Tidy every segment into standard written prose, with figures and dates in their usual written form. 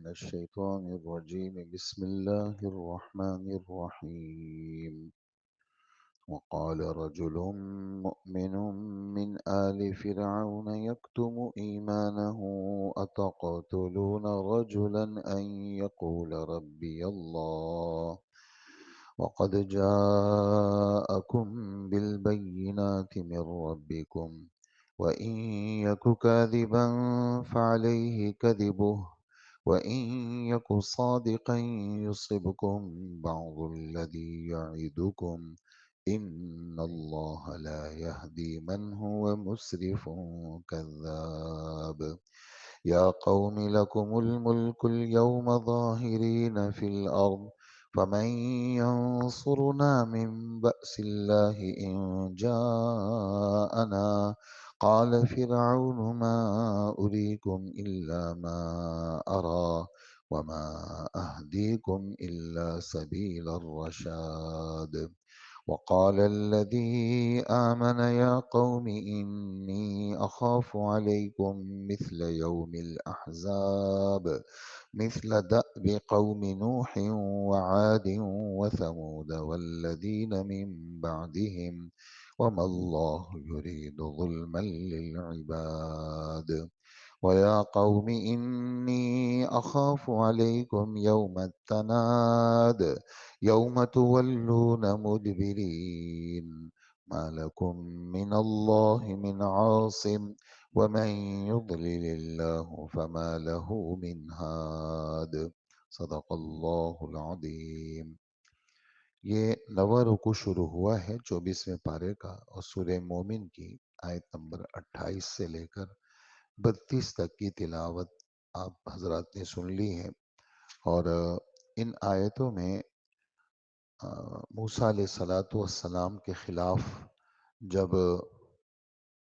من الشيطان الرجيم. بسم الله الرحمن الرحيم. وقال رجل مؤمن من آل فرعون يكتم إيمانه أتقتلون رجلا أن يقول ربي الله وقد جاءكم بالبينات من ربكم وإن يك كاذبا فعليه كذبه وإن يك صادقا يصبكم بعض الذي يعدكم إن الله لا يهدي من هو مسرف كذاب. يا قوم لكم الملك اليوم ظاهرين في الأرض فمن ينصرنا من بأس الله إن جاءنا. قال فرعون ما أريكم إلا ما أرى وما أهديكم إلا سبيل الرشاد. وقال الذي آمن يا قوم إني أخاف عليكم مثل يوم الأحزاب مثل دأب قوم نوح وعاد وثمود والذين من بعدهم وما الله يريد ظلما للعباد. ويا قوم إني أخاف عليكم يوم التناد يوم تولون مدبرين ما لكم من الله من عاصم ومن يضلل الله فما له من هاد. صدق اللہ العظیم. یہ نواں رکوع شروع ہوا ہے 24ویں پارے کا اور سورہ مومن کی آیت نمبر 28 سے لے کر 32 تک کی تلاوت آپ حضرات نے سن لی ہے. اور ان آیتوں میں موسیٰ علیہ السلام کے خلاف جب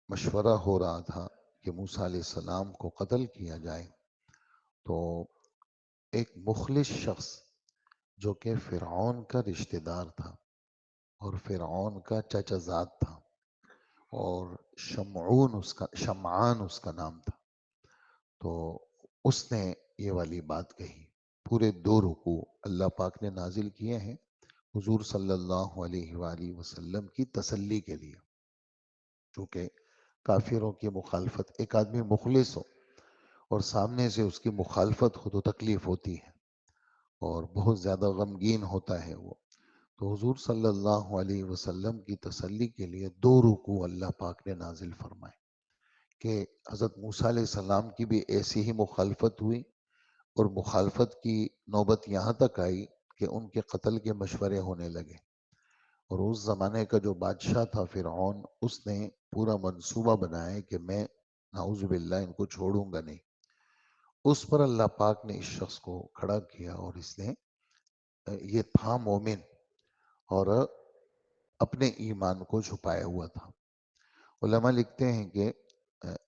مشورہ ہو رہا تھا کہ موسیٰ علیہ السلام کو قتل کیا جائے تو ایک مخلص شخص جو کہ فرعون کا رشتہ دار تھا اور فرعون کا چچا زاد تھا اور شمعان اس کا نام تھا، تو اس نے یہ والی بات کہی. پورے 2 رکوع اللہ پاک نے نازل کیے ہیں حضور صلی اللہ علیہ وآلہ وسلم کی تسلی کے لیے، کیونکہ کافروں کی مخالفت، ایک آدمی مخلص ہو اور سامنے سے اس کی مخالفت ہو تو تکلیف ہوتی ہے اور بہت زیادہ غمگین ہوتا ہے وہ. تو حضور صلی اللہ علیہ وسلم کی تسلی کے لیے 2 رکوع اللہ پاک نے نازل فرمائے کہ حضرت موسیٰ علیہ السلام کی بھی ایسی ہی مخالفت ہوئی اور مخالفت کی نوبت یہاں تک آئی کہ ان کے قتل کے مشورے ہونے لگے. اور اس زمانے کا جو بادشاہ تھا فرعون، اس نے پورا منصوبہ بنایا کہ میں نعوذ باللہ ان کو چھوڑوں گا نہیں. اس پر اللہ پاک نے اس شخص کو کھڑا کیا اور اس نے یہ تھا مومن اور اپنے ایمان کو چھپایا ہوا تھا. علماء لکھتے ہیں کہ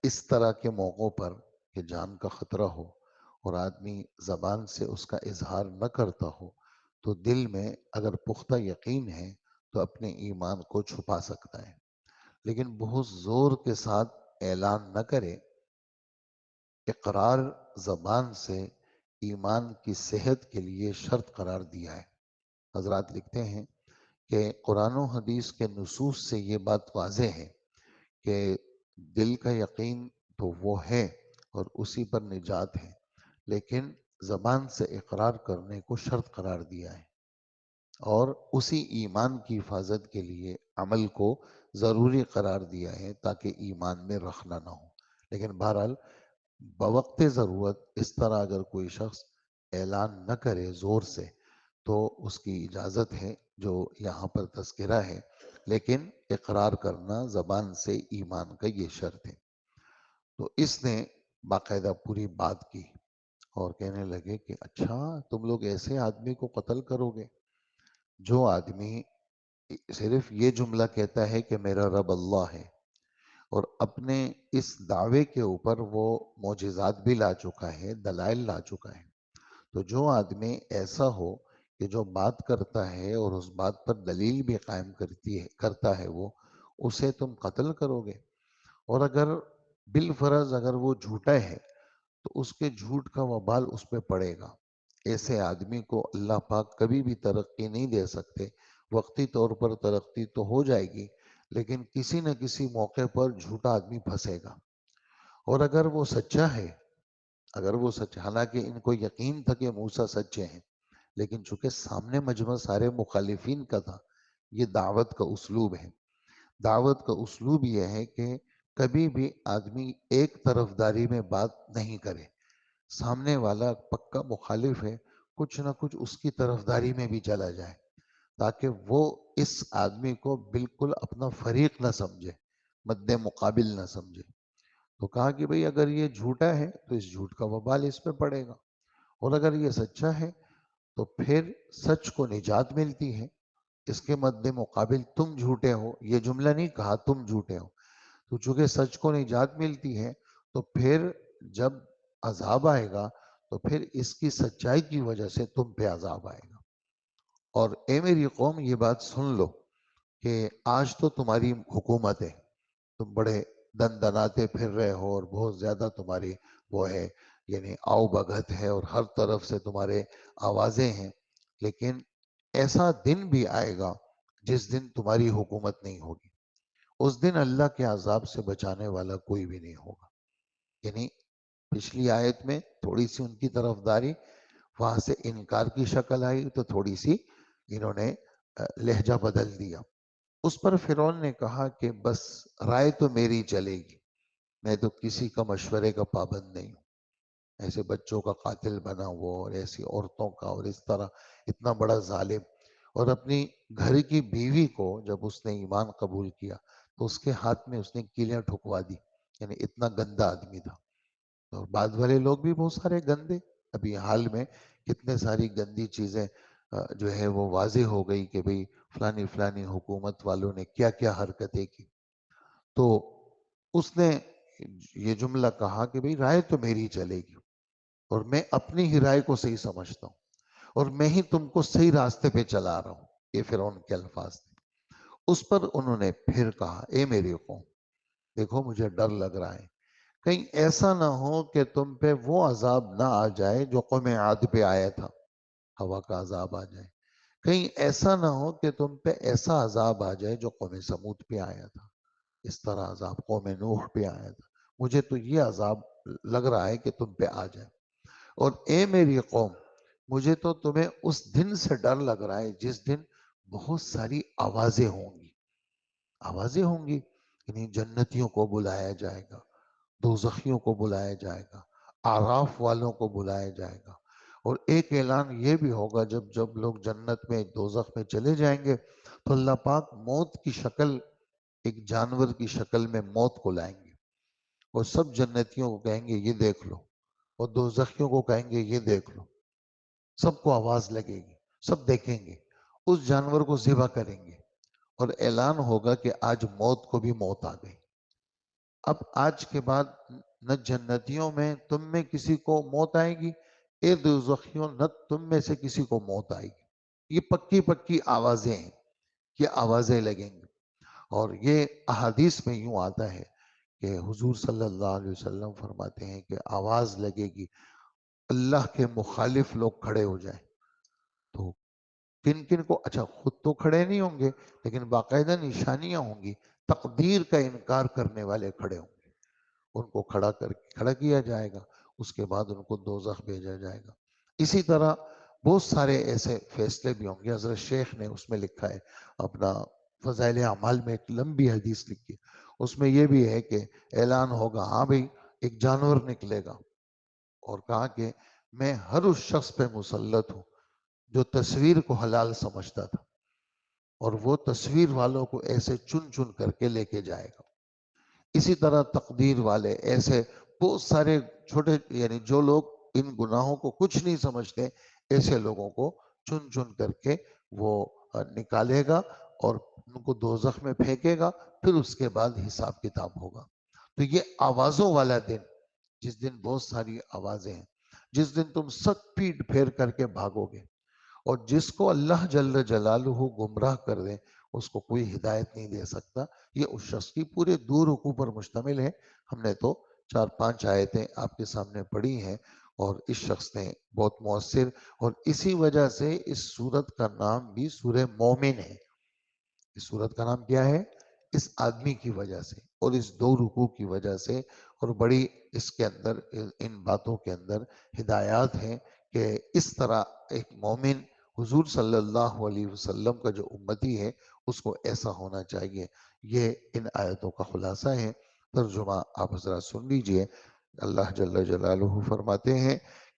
اس طرح کے موقعوں پر کہ جان کا خطرہ ہو اور آدمی زبان سے اس کا اظہار نہ کرتا ہو تو دل میں اگر پختہ یقین ہے تو اپنے ایمان کو چھپا سکتا ہے، لیکن بہت زور کے ساتھ اعلان نہ کرے. اقرار زبان سے ایمان کی صحت کے لیے شرط قرار دیا ہے. حضرات لکھتے ہیں کہ قرآن و حدیث کے نصوص سے یہ بات واضح ہے کہ دل کا یقین تو وہ ہے اور اسی پر نجات ہے، لیکن زبان سے اقرار کرنے کو شرط قرار دیا ہے اور اسی ایمان کی حفاظت کے لیے عمل کو ضروری قرار دیا ہے تاکہ ایمان میں رخنہ نہ ہو. لیکن بہرحال بوقت ضرورت اس طرح اگر کوئی شخص اعلان نہ کرے زور سے تو اس کی اجازت ہے جو یہاں پر تذکرہ ہے، لیکن اقرار کرنا زبان سے ایمان کا یہ شرط ہے. تو اس نے باقاعدہ پوری بات کی اور کہنے لگے کہ اچھا تم لوگ ایسے آدمی کو قتل کرو گے جو آدمی صرف یہ جملہ کہتا ہے کہ میرا رب اللہ ہے اور اپنے اس دعوے کے اوپر وہ معجزات بھی لا چکا ہے، دلائل لا چکا ہے. تو جو آدمی ایسا ہو کہ جو بات کرتا ہے اور اس بات پر دلیل بھی قائم کرتا ہے وہ، اسے تم قتل کرو گے. اور اگر بالفرض اگر وہ جھوٹا ہے تو اس کے جھوٹ کا وبال اس پہ پڑے گا. ایسے آدمی کو اللہ پاک کبھی بھی ترقی نہیں دے سکتے. وقتی طور پر ترقی تو ہو جائے گی لیکن کسی نہ کسی موقع پر جھوٹا آدمی پھنسے گا. اور اگر وہ سچا ہے، اگر وہ سچ، حالانکہ ان کو یقین تھا کہ موسیٰ سچے ہیں، لیکن چونکہ سامنے مجمع سارے مخالفین کا تھا. یہ دعوت کا اسلوب ہے. دعوت کا اسلوب یہ ہے کہ کبھی بھی آدمی ایک طرفداری میں بات نہیں کرے. سامنے والا پکا مخالف ہے، کچھ نہ کچھ اس کی طرفداری میں بھی چلا جائے تاکہ وہ اس آدمی کو بالکل اپنا فریق نہ سمجھے، مد مقابل نہ سمجھے. تو کہا کہ بھئی اگر یہ جھوٹا ہے تو اس جھوٹ کا وبال اس پہ پڑے گا، اور اگر یہ سچا ہے تو پھر سچ کو نجات ملتی ہے. اس کے مد مقابل تم جھوٹے ہو، یہ جملہ نہیں کہا تم جھوٹے ہو. تو چونکہ سچ کو نجات ملتی ہے تو پھر جب عذاب آئے گا تو پھر اس کی سچائی کی وجہ سے تم پہ عذاب آئے گا. اور اے میری قوم یہ بات سن لو کہ آج تو تمہاری حکومت ہے، تم بڑے دن دناتے پھر رہے ہو اور بہت زیادہ تمہاری وہ ہے، یعنی آؤ بھگت ہے اور ہر طرف سے تمہارے آوازیں ہیں. لیکن ایسا دن بھی آئے گا جس دن تمہاری حکومت نہیں ہوگی. اس دن اللہ کے عذاب سے بچانے والا کوئی بھی نہیں ہوگا. یعنی پچھلی آیت میں تھوڑی سی ان کی طرفداری، وہاں سے انکار کی شکل آئی تو تھوڑی سی انہوں نے لہجہ بدل دیا. اس پر فرعون نے کہا کہ بس رائے تو میری چلے گی، میں تو کسی کا مشورے کا پابند نہیں ہوں. ایسے بچوں کا قاتل بنا وہ اور ایسی عورتوں کا، اور اس طرح اتنا بڑا ظالم. اور اپنی گھر کی بیوی کو جب اس نے ایمان قبول کیا تو اس کے ہاتھ میں اس نے کیلیاں ٹھکوا دی. یعنی اتنا گندا آدمی تھا. اور بعد والے لوگ بھی بہت سارے گندے، ابھی حال میں کتنے ساری گندی چیزیں جو ہے وہ واضح ہو گئی کہ بھئی فلانی فلانی حکومت والوں نے کیا کیا حرکتیں کی. تو اس نے یہ جملہ کہا کہ بھئی رائے تو میری چلے گی اور میں اپنی ہی رائے کو صحیح سمجھتا ہوں اور میں ہی تم کو صحیح راستے پہ چلا رہا ہوں. یہ فرعون کے الفاظ تھے. اس پر انہوں نے پھر کہا اے میری قوم، دیکھو مجھے ڈر لگ رہا ہے، کہیں ایسا نہ ہو کہ تم پہ وہ عذاب نہ آ جائے جو قوم عاد پہ آیا تھا، ہوا کا عذاب آ جائے. کہیں ایسا نہ ہو کہ تم پہ ایسا عذاب آ جائے جو قوم سمود پہ آیا تھا، اس طرح عذاب قوم نوح پہ آیا تھا. مجھے تو یہ عذاب لگ رہا ہے کہ تم پہ آ جائے. اور اے میری قوم، مجھے تو تمہیں اس دن سے ڈر لگ رہا ہے جس دن بہت ساری آوازیں ہوں گی. آوازیں ہوں گی یعنی جنتیوں کو بلایا جائے گا، دوزخیوں کو بلایا جائے گا، آراف والوں کو بلایا جائے گا. اور ایک اعلان یہ بھی ہوگا جب جب لوگ جنت میں دوزخ میں چلے جائیں گے تو اللہ پاک موت کی شکل، ایک جانور کی شکل میں موت کو لائیں گے اور سب جنتیوں کو کہیں گے یہ دیکھ لو، اور دوزخیوں کو کہیں گے یہ دیکھ لو. سب کو آواز لگے گی، سب دیکھیں گے، اس جانور کو ذبح کریں گے اور اعلان ہوگا کہ آج موت کو بھی موت آ گئی. اب آج کے بعد نہ جنتیوں میں تم میں کسی کو موت آئے گی، اے دوزخیوں نہ تم میں سے کسی کو موت آئے گی. یہ پکی پکی آوازیں ہیں، یہ آوازیں لگیں گی. اور یہ احادیث میں یوں آتا ہے کہ حضور صلی اللہ علیہ وسلم فرماتے ہیں کہ آواز لگے گی، اللہ کے مخالف لوگ کھڑے ہو جائیں. تو کن کن کو؟ اچھا خود تو کھڑے نہیں ہوں گے لیکن باقاعدہ نشانیاں ہوں گی، تقدیر کا انکار کرنے والے کھڑے ہوں گے. ان کو کھڑا کیا جائے گا، اس کے بعد ان کو دوزخ بھیجا جائے گا. اسی طرح بہت سارے ایسے فیصلے بھی ہوں گے. حضرت شیخ نے اس میں لکھا ہے اپنا فضائل اعمال میں ایک لمبی حدیث لکھی، اس میں یہ بھی ہے کہ اعلان ہوگا ہاں بھئی ایک جانور نکلے گا اور کہا کہ میں ہر اس شخص پہ مسلط ہوں جو تصویر کو حلال سمجھتا تھا اور وہ تصویر والوں کو ایسے چن چن کر کے لے کے جائے گا. اسی طرح تقدیر والے ایسے بہت سارے چھوٹے، یعنی جو لوگ ان گناہوں کو کچھ نہیں سمجھتے ایسے لوگوں کو چن چن کر کے وہ نکالے گا اور ان کو دوزخ میں پھینکے گا. پھر اس کے بعد حساب کتاب ہوگا. تو یہ آوازوں والا دن، جس دن بہت ساری آوازیں ہیں، جس دن تم سب پیٹ پھیر کر کے بھاگو گے اور جس کو اللہ جل جلالہ گمراہ کر دے اس کو کوئی ہدایت نہیں دے سکتا. یہ اس شخص کی پورے دو رکوع پر مشتمل ہے. ہم نے تو 4-5 آیتیں آپ کے سامنے پڑھی ہیں، اور اس شخص نے بہت مؤثر، اور اسی وجہ سے اس سورت کا نام بھی سورہ مومن ہے۔ اس سورت کا نام کیا ہے؟ اس آدمی کی وجہ سے، اور اس 2 رکوع کی وجہ سے، اور بڑی اس کے اندر، ان باتوں کے اندر ہدایات ہیں کہ اس طرح ایک مومن حضور صلی اللہ علیہ وسلم کا جو امتی ہے اس کو ایسا ہونا چاہیے۔ یہ ان آیتوں کا خلاصہ ہے۔ ترجمہ آپ حضرات سن لیجئے۔ اللہ جل جلالہ فرماتے ہیں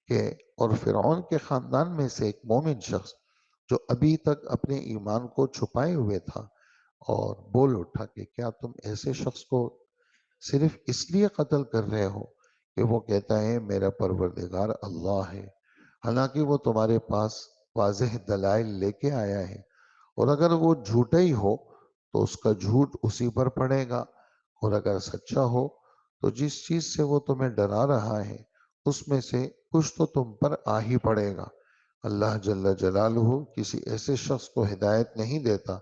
کہ اور فرعون کے خاندان میں سے ایک مومن شخص جو ابھی تک اپنے ایمان کو چھپائے ہوئے تھا، اور بول اٹھا کہ کیا تم ایسے شخص کو صرف اس لیے قتل کر رہے ہو کہ وہ کہتا ہے میرا پروردگار اللہ ہے، حالانکہ وہ تمہارے پاس واضح دلائل لے کے آیا ہے، اور اگر وہ جھوٹا ہی ہو تو اس کا جھوٹ اسی پر پڑے گا، اور اگر سچا ہو تو جس چیز سے وہ تمہیں ڈرا رہا ہے اس میں سے کچھ تو تم پر آ ہی پڑے گا۔ اللہ جل جلالہ کسی ایسے شخص کو ہدایت نہیں دیتا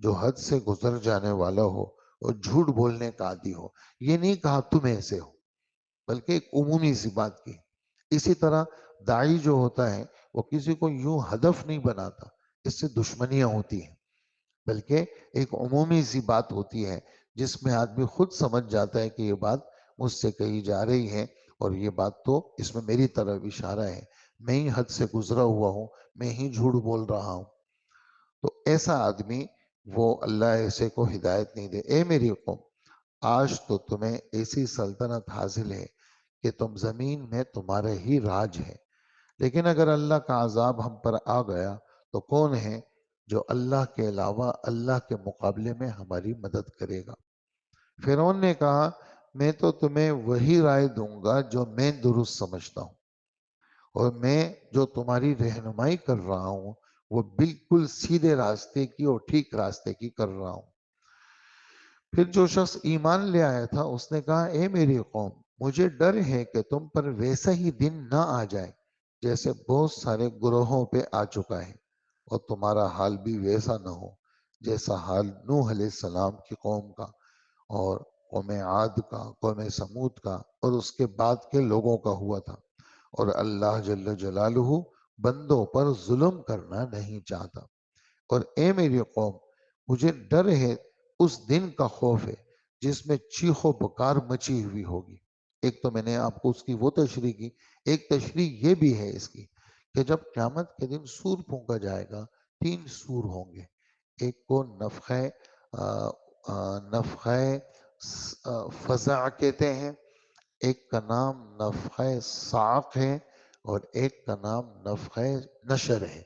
جو حد سے گزر جانے والا ہو اور جھوٹ بولنے کا عادی ہو۔ یہ نہیں کہا تم ایسے ہو، بلکہ ایک عمومی سی بات کی۔ اسی طرح داعی جو ہوتا ہے وہ کسی کو یوں ہدف نہیں بناتا، اس سے دشمنیاں ہوتی ہیں، بلکہ ایک عمومی سی بات ہوتی ہے جس میں آدمی خود سمجھ جاتا ہے کہ یہ بات مجھ سے کہی جا رہی ہے، اور یہ بات تو اس میں میری طرف اشارہ ہے، میں ہی حد سے گزرا ہوا ہوں، میں ہی جھوٹ بول رہا ہوں۔ تو ایسا آدمی، وہ اللہ ایسے کو ہدایت نہیں دے۔ اے میری قوم، آج تو تمہیں ایسی سلطنت حاصل ہے کہ تم زمین میں تمہارا ہی راج ہے، لیکن اگر اللہ کا عذاب ہم پر آ گیا تو کون ہے جو اللہ کے علاوہ اللہ کے مقابلے میں ہماری مدد کرے گا؟ فرعون نے کہا میں تو تمہیں وہی رائے دوں گا جو میں درست سمجھتا ہوں، اور میں جو تمہاری رہنمائی کر رہا ہوں وہ بالکل سیدھے راستے کی اور ٹھیک راستے کی کر رہا ہوں۔ پھر جو شخص ایمان لے آیا تھا اس نے کہا اے میری قوم، مجھے ڈر ہے کہ تم پر ویسا ہی دن نہ آ جائے جیسے بہت سارے گروہوں پہ آ چکا ہے، اور تمہارا حال بھی ویسا نہ ہو جیسا حال نوح علیہ السلام کی قوم کا، اور قوم عاد کا، قوم سمود کا، اور اس کے بعد کے لوگوں کا ہوا تھا۔ اور اللہ جل جلالہ بندوں پر ظلم کرنا نہیں چاہتا۔ اور اے میری قوم، مجھے ڈر ہے اس دن کا، خوف ہے جس میں چیخ و پکار مچی ہوئی ہوگی۔ ایک تو میں نے آپ کو اس کی وہ تشریح کی، ایک تشریح یہ بھی ہے اس کی کہ جب قیامت کے دن سور پھونکا جائے گا، 3 سور ہوں گے۔ ایک کو نفخہ فزع کہتے ہیں، ایک کا نام نفخہ صاق ہے، اور ایک کا نام نفخہ نشر ہے۔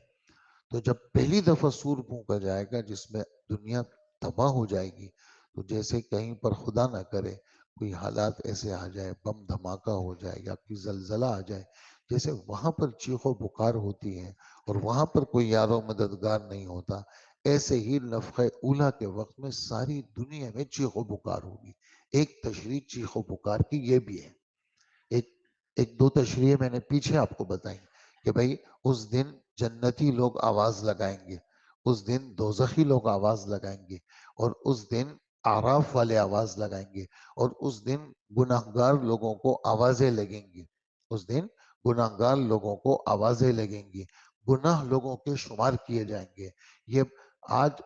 تو جب پہلی دفعہ سور پھونکا جائے گا جس میں دنیا تباہ ہو جائے گی، تو جیسے کہیں پر خدا نہ کرے کوئی حالات ایسے آ جائے، بم دھماکہ ہو جائے یا کوئی زلزلہ آ جائے، جیسے وہاں پر چیخ و پکار ہوتی ہے اور وہاں پر کوئی یار و مددگار نہیں ہوتا، ایسے ہی نفخہ اولیٰ کے وقت میں ساری دنیا میں چیخ و پکار ہوگی۔ ایک تشریح چیخ و پکار کی یہ بھی ہے۔ ایک ایک 2 تشریح میں نے پیچھے آپ کو بتائیں کہ بھائی اس دن جنتی لوگ آواز لگائیں گے، اس دن دوزخی لوگ آواز لگائیں گے، اور اس دن اعراف والے آواز لگائیں گے، اور اس دن گناہگار لوگوں کو آوازیں لگیں گی، اس دن گناہگار لوگوں کو آوازیں لگیں گی، گناہ لوگوں کے شمار کیے جائیں گے۔ یہ آج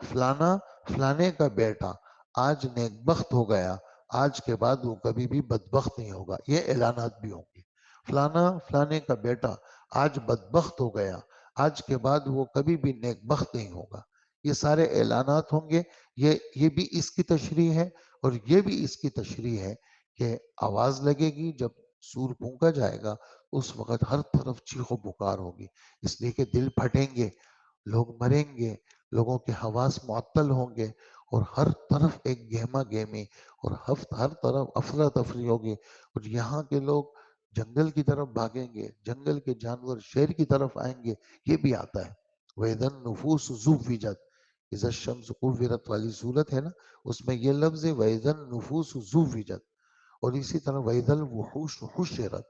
فلانے کا بیٹا آج نیک بخت ہو گیا، آج کے بعد وہ کبھی بھی بدبخت نہیں ہوگا، یہ اعلانات بھی ہوں گے۔ فلانے کا بیٹا آج بدبخت ہو گیا، آج کے بعد وہ کبھی بھی نیک بخت نہیں ہوگا، یہ سارے اعلانات ہوں گے۔ یہ بھی اس کی تشریح ہے، اور یہ بھی اس کی تشریح ہے کہ آواز لگے گی جب سور پھونکا جائے گا، اس وقت ہر طرف چیخ و پکار ہوگی، اس لیے کہ دل پھٹیں گے، لوگ مریں گے، لوگوں کے حواس معطل ہوں گے، اور ہر طرف ایک گہما گہمی، اور ہر طرف افراتفری ہوگی، اور یہاں کے لوگ جنگل کی طرف بھاگیں گے، جنگل کے جانور شہر کی طرف آئیں گے۔ یہ بھی آتا ہے وَإِذَا النُّفُوسُ زُوِّجَتْ، اذا الشمس كُوِّرَتْ والی صورت ہے نا، اس میں یہ لفظ ہے وَإِذَا النُّفُوسُ زُوِّجَتْ، اور اسی طرح وَإِذَا الْوُحُوشُ حُشِّرَتْ،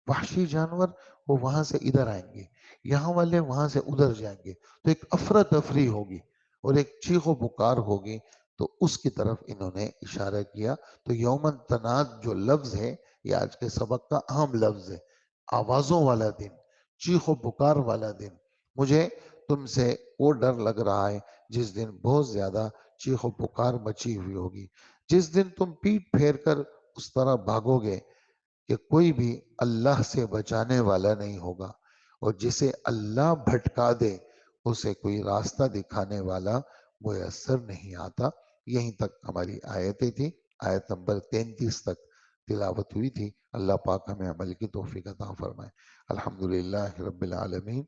وحشی جانور وہ وہاں سے ادھر آئیں گے، یہاں والے وہاں سے ادھر جائیں گے، تو ایک افراتفری ہوگی اور ایک چیخ و پکار ہوگی تو اس کی طرف انہوں نے اشارہ کیا. تو یومن تناد جو لفظ ہے یہ آج کے سبق کا اہم لفظ ہے. آوازوں والا دن، چیخ و پکار والا دن. مجھے تم سے وہ ڈر لگ رہا ہے جس دن بہت زیادہ چیخ و پکار مچی ہوئی ہوگی، جس دن تم پیٹ پھیر کر اس طرح بھاگو گے کہ کوئی بھی اللہ سے بچانے والا نہیں ہوگا، اور جسے اللہ بھٹکا دے اسے کوئی راستہ دکھانے والا میسر نہیں آتا. یہیں تک ہماری آیتیں تھیں. آیت نمبر 33 تک تلاوت ہوئی تھی. اللہ پاک ہمیں عمل کی توفیق عطا فرمائے. الحمدللہ رب العالمین.